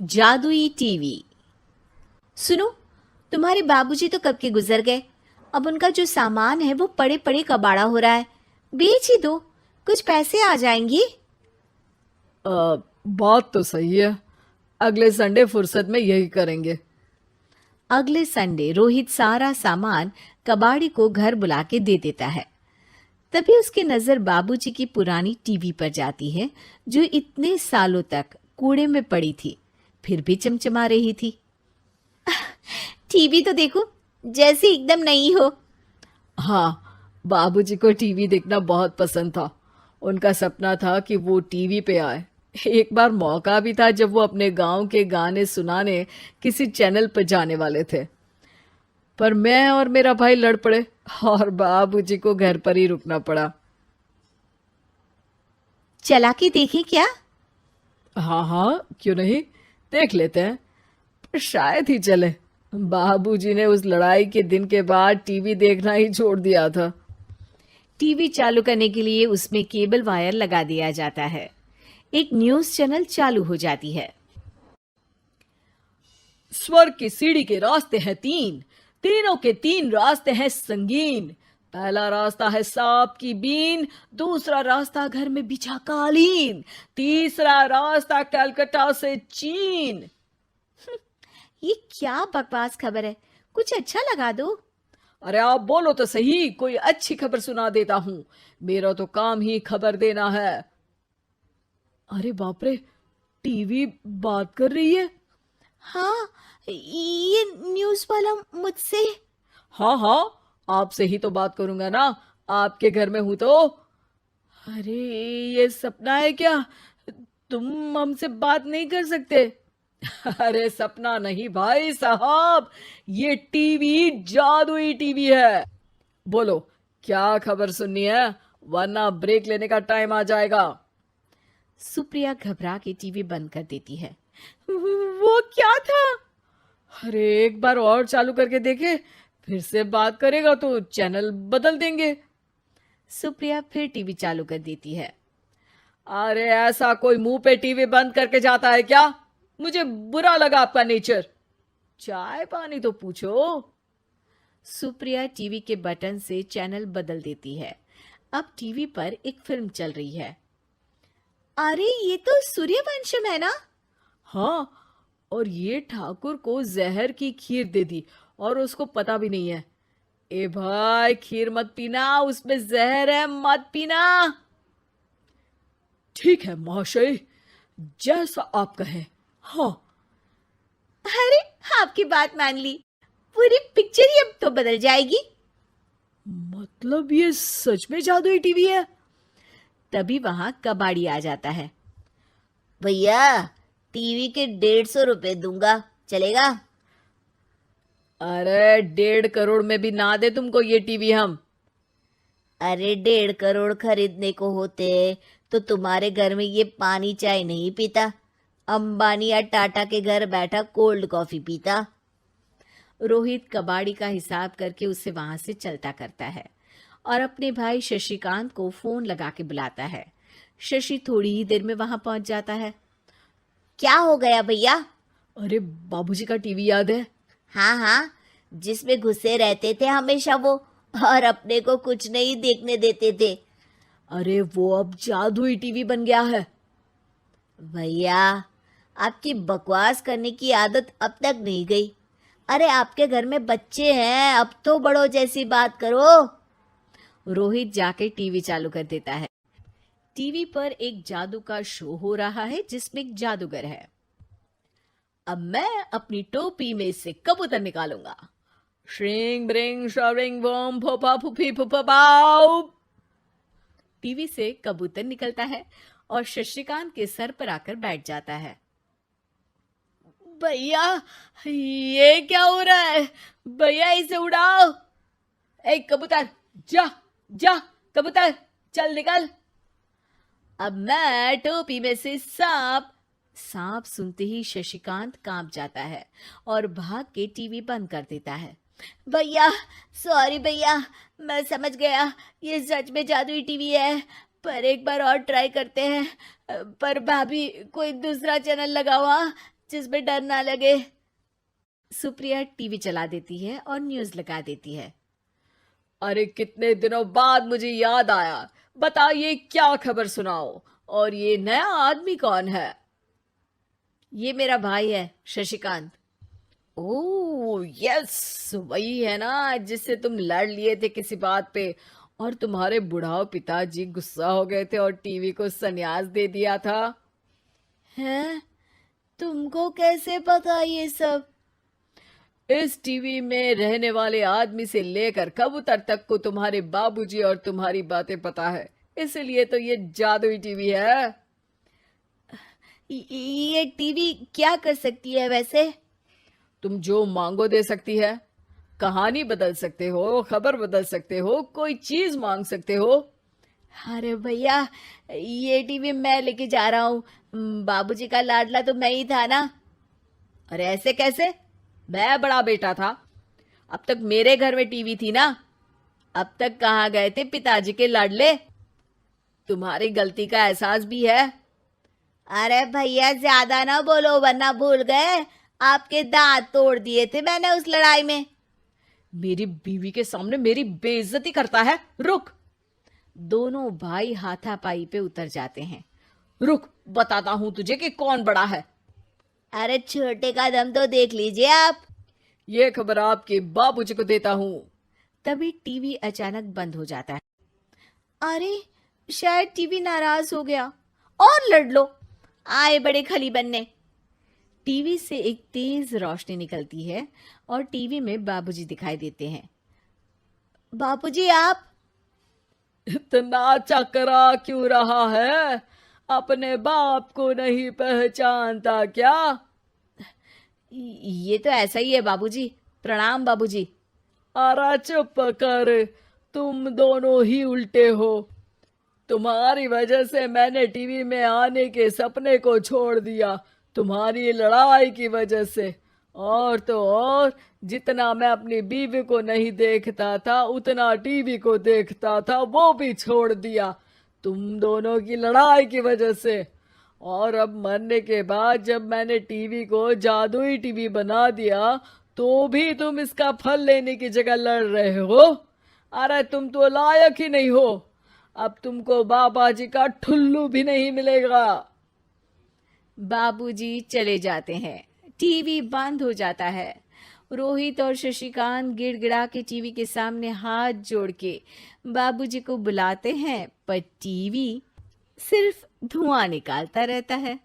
जादुई टीवी। सुनो, तुम्हारे बाबूजी तो कब के गुजर गए। अब उनका जो सामान है वो पड़े पड़े कबाड़ा हो रहा है। बेच ही दो, कुछ पैसे आ जाएंगी। बात तो सही है। अगले संडे फुर्सत में यही करेंगे। अगले संडे रोहित सारा सामान कबाड़ी को घर बुला के दे देता है। तभी उसकी नजर बाबूजी की पुरानी टीवी पर जाती है, जो इतने सालों तक कूड़े में पड़ी थी, फिर भी चमचमा रही थी। टीवी तो देखो, जैसे एकदम नई हो। हाँ, बाबूजी को टीवी देखना बहुत पसंद था। उनका सपना था कि वो टीवी पे आए। एक बार मौका भी था जब वो अपने गांव के गाने सुनाने किसी चैनल पर जाने वाले थे, पर मैं और मेरा भाई लड़ पड़े और बाबूजी को घर पर ही रुकना पड़ा। चला के देखें क्या? हाँ हाँ, क्यों नहीं, देख लेते हैं। पर शायद ही चले। बाबूजी ने उस लड़ाई के दिन के बाद टीवी देखना ही छोड़ दिया था। टीवी चालू करने के लिए उसमें केबल वायर लगा दिया जाता है। एक न्यूज चैनल चालू हो जाती है। स्वर्ग की सीढ़ी के रास्ते हैं तीन, तीनों के तीन रास्ते हैं संगीन। पहला रास्ता है सांप की बीन, दूसरा रास्ता घर में बिछा कालीन, तीसरा रास्ता कलकत्ता से चीन। ये क्या बकवास खबर है, कुछ अच्छा लगा दो। अरे आप बोलो तो सही, कोई अच्छी खबर सुना देता हूं। मेरा तो काम ही खबर देना है। अरे बाप रे, टीवी बात कर रही है। हाँ, ये न्यूज वाला मुझसे। हाँ हाँ, आपसे ही तो बात करूंगा ना, आपके घर में हूं तो। अरे, ये सपना है क्या? तुम हमसे बात नहीं कर सकते? अरे सपना नहीं भाई साहब, ये टीवी जादुई टीवी है। बोलो, क्या खबर सुननी है, वरना ब्रेक लेने का टाइम आ जाएगा। सुप्रिया घबरा के टीवी बंद कर देती है। वो क्या था? अरे एक बार और चालू करके देखे, फिर से बात करेगा तो चैनल बदल देंगे। सुप्रिया फिर टीवी चालू कर देती है। अरे ऐसा कोई मुंह पे टीवी बंद करके जाता है क्या? मुझे बुरा लगा आपका नेचर। चाय पानी तो पूछो। सुप्रिया टीवी के बटन से चैनल बदल देती है। अब टीवी पर एक फिल्म चल रही है। अरे ये तो सूर्यवंशम है ना? हाँ, और ये ठाकुर को जहर की खीर दे दी और उसको पता भी नहीं है। ए भाई, खीर मत पीना, उसमें जहर है, मत पीना। ठीक है महाशय, जैसा आप कहें। हाँ। अरे, आपकी बात मान ली, पूरी पिक्चर ही अब तो बदल जाएगी। मतलब ये सच में जादुई टीवी है? तभी वहां कबाड़ी आ जाता है। भैया, टीवी के 150 रुपए दूंगा, चलेगा? अरे 1.5 करोड़ में भी ना दे तुमको ये टीवी हम। अरे 1.5 करोड़ खरीदने को होते तो तुम्हारे घर में ये पानी चाय नहीं पीता, अंबानी या टाटा के घर बैठा कोल्ड कॉफी पीता। रोहित कबाड़ी का हिसाब करके उसे वहां से चलता करता है और अपने भाई शशिकांत को फोन लगा के बुलाता है। शशि थोड़ी ही देर में वहां पहुंच जाता है। क्या हो गया भैया? अरे बाबूजी का टीवी याद है? हाँ हाँ, जिसमें घुसे रहते थे हमेशा वो, और अपने को कुछ नहीं देखने देते थे। अरे वो अब जादुई टीवी बन गया है। भैया, आपकी बकवास करने की आदत अब तक नहीं गई। अरे आपके घर में बच्चे हैं, अब तो बड़ों जैसी बात करो। रोहित जाके टीवी चालू कर देता है। टीवी पर एक जादू का शो हो रहा है जिसमें एक जादूगर है। अब मैं अपनी टोपी में से कबूतर निकालूंगा। श्रिंग ब्रिंग शरिंग बम फोपा फुफी फुफा बाउ। टीवी से कबूतर निकलता है और शशिकांत के सर पर आकर बैठ जाता है। भैया, ये क्या हो रहा है? भैया इसे उड़ाओ। ए कबूतर, जा जा, कबूतर चल निकल। अब मैं टोपी में से सांप। सांप सुनते ही शशिकांत कांप जाता है और भाग के टीवी बंद कर देता है। भैया, सॉरी भैया, मैं समझ गया ये सच में जादुई टीवी है, पर एक बार और ट्राई करते हैं। पर भाभी, कोई दूसरा चैनल लगाओ। हाँ, जिसमें डर ना लगे। सुप्रिया टीवी चला देती है और न्यूज लगा देती है। अरे कितने दिनों बाद मुझे याद आया, बताइए क्या खबर सुनाओ। और ये नया आदमी कौन है? ये मेरा भाई है शशिकांत। ओह यस, वही है ना जिससे तुम लड़ लिए थे किसी बात पे, और तुम्हारे बुढ़ाओ पिताजी गुस्सा हो गए थे और टीवी को संन्यास दे दिया था। हैं? तुमको कैसे पता ये सब? इस टीवी में रहने वाले आदमी से लेकर कबूतर तक को तुम्हारे बाबूजी और तुम्हारी बातें पता है, इसलिए तो ये जादुई टीवी है। ये टीवी क्या कर सकती है वैसे? तुम जो मांगो दे सकती है। कहानी बदल सकते हो, खबर बदल सकते हो, कोई चीज मांग सकते हो। अरे भैया, ये टीवी मैं लेके जा रहा हूँ। बाबूजी का लाडला तो मैं ही था ना। अरे ऐसे कैसे? मैं बड़ा बेटा था, अब तक मेरे घर में टीवी थी ना। अब तक कहाँ गए थे पिताजी के लाडले? तुम्हारी गलती का एहसास भी है। अरे भैया, ज्यादा ना बोलो वरना भूल गए आपके दांत तोड़ दिए थे मैंने उस लड़ाई में। मेरी बीवी के सामने मेरी बेइज्जती करता है। रुक। दोनों भाई हाथापाई पे उतर जाते हैं। रुक, बताता हूं तुझे कि कौन बड़ा है। अरे छोटे का दम तो देख लीजिए आप। ये खबर आपके बाबूजी को देता हूं। तभी टीवी अचानक बंद हो जाता है। अरे शायद टीवी नाराज हो गया। और लड़ लो, आए बड़े खली बनने। टीवी से एक तेज रोशनी निकलती है और टीवी में बाबूजी दिखाई देते हैं। बापूजी आप? इतना चकरा क्यों रहा है? अपने बाप को नहीं पहचानता क्या? ये तो ऐसा ही है बाबूजी। प्रणाम बाबूजी। अरे चुप कर, तुम दोनों ही उल्टे हो। तुम्हारी वजह से मैंने टीवी में आने के सपने को छोड़ दिया, तुम्हारी लड़ाई की वजह से। और तो और, जितना मैं अपनी बीवी को नहीं देखता था उतना टीवी को देखता था, वो भी छोड़ दिया तुम दोनों की लड़ाई की वजह से। और अब मरने के बाद जब मैंने टीवी को जादुई टीवी बना दिया तो भी तुम इसका फल लेने की जगह लड़ रहे हो। अरे तुम तो लायक ही नहीं हो। अब तुमको बाबा जी का ठुल्लू भी नहीं मिलेगा। बाबूजी चले जाते हैं। टीवी बंद हो जाता है। रोहित और शशिकांत गिड़गिड़ा के टीवी के सामने हाथ जोड़ के बाबूजी को बुलाते हैं, पर टीवी सिर्फ धुआं निकालता रहता है।